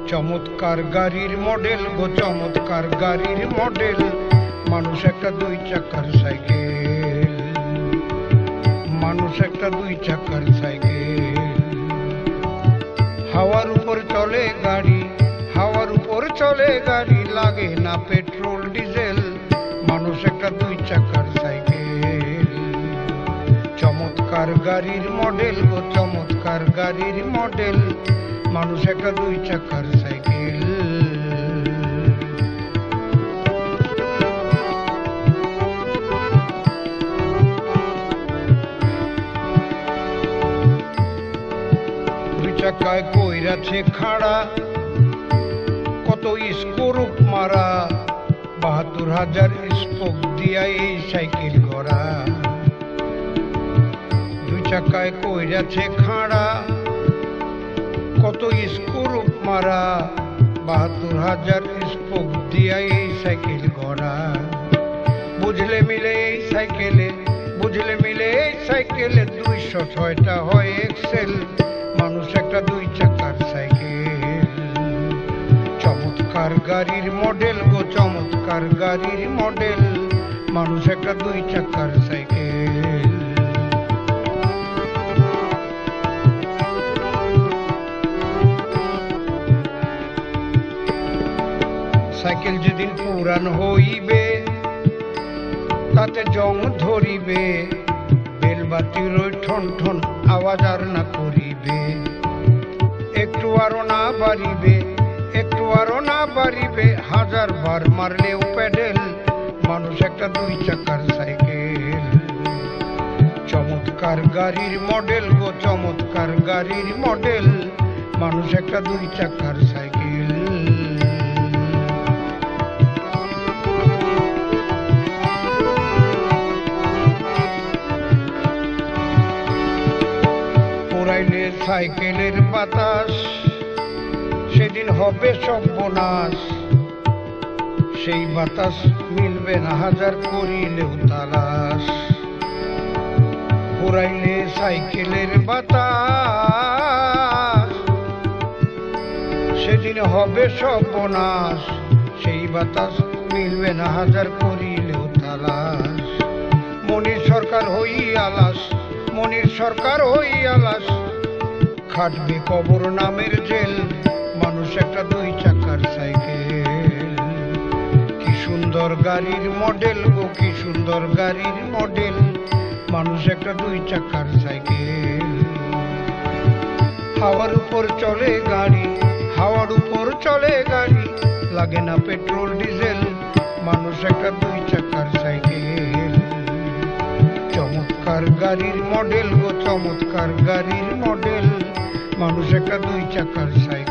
চমৎকার গাড়ির মডেল গো, চমৎকার গাড়ির মডেল। মানুষ একটা দুই চাকার সাইকেল, মানুষ একটা দুই চাকার সাইকেল। হাওয়ার উপর চলে গাড়ি, হাওয়ার উপর চলে গাড়ি, লাগে না পেট্রোল ডিজেল। মানুষ একটা দুই চাকার সাইকেল, চমৎকার গাড়ির মডেল গো, চমৎকার গাড়ির মডেল। মানুষ একটা দুই চাকার সাইকেল। দুই চাকায় কইরাছে খাড়া, কত স্ক্রুপ মারা, ৭২,০০০ স্পোক দিয়া এই সাইকেল গড়া। দুই চাকায় কইরাছে খাড়া, কত স্ক্রুপ মারা, ৭২,০০০ স্পোক দিয়া এই সাইকেল গড়া। বুঝলে মিলে এই সাইকেলে, বুঝলে মিলে এই সাইকেলে ২০৬টা হয় এক্সেল। মানুষ একটা দুই চাকার সাইকেল, চমৎকার গাড়ির মডেল গো, চমৎকার গাড়ির মডেল। মানুষ একটা দুই চাকার সাইকেল। সাইকেল যেদিন পুরান হইবে, তাতে জং ধরিবে, বেলবাতির ওই ঠন ঠন আওয়াজ আর না করিবে। একটু আরো না বাড়িবে, একটু আরো না বাড়িবে, ১০০০ বার মারলেও প্যাডেল। মানুষ একটা দুই চাকার সাইকেল, চমৎকার গাড়ির মডেল গো, চমৎকার গাড়ির মডেল। মানুষ একটা দুই চাকার সাইকেল। পোড়াইলে সাইকেলের বাতাস, সেদিন হবে সর্বনাশ। সেই বাতাস মিলবে না ১০০০ করিলেও তালাশ। পোড়াইলে সাইকেলের বাতাস, সেদিন হবে সর্বনাশ। সেই বাতাস মিলবে না ১০০০ করিলেও তালাশ। মনির সরকার হই আলাস, মনির সরকার হই আলাস, খাটবে কবর নামের জেল। মানুষ একটা দুই চাকার সাইকেল, কি সুন্দর গাড়ির মডেল গো, কি সুন্দর গাড়ির মডেল। মানুষ একটা দুই চাকার সাইকেল। হাওয়ার উপর চলে গাড়ি, হাওয়ার উপর চলে গাড়ি, লাগে না পেট্রোল ডিজেল। মানুষ একটা দুই চাকার সাইকেল, চমৎকার গাড়ির মডেল গো, চমৎকার গাড়ির মডেল। মানুষ একটা দুই চাকার সাইকেল।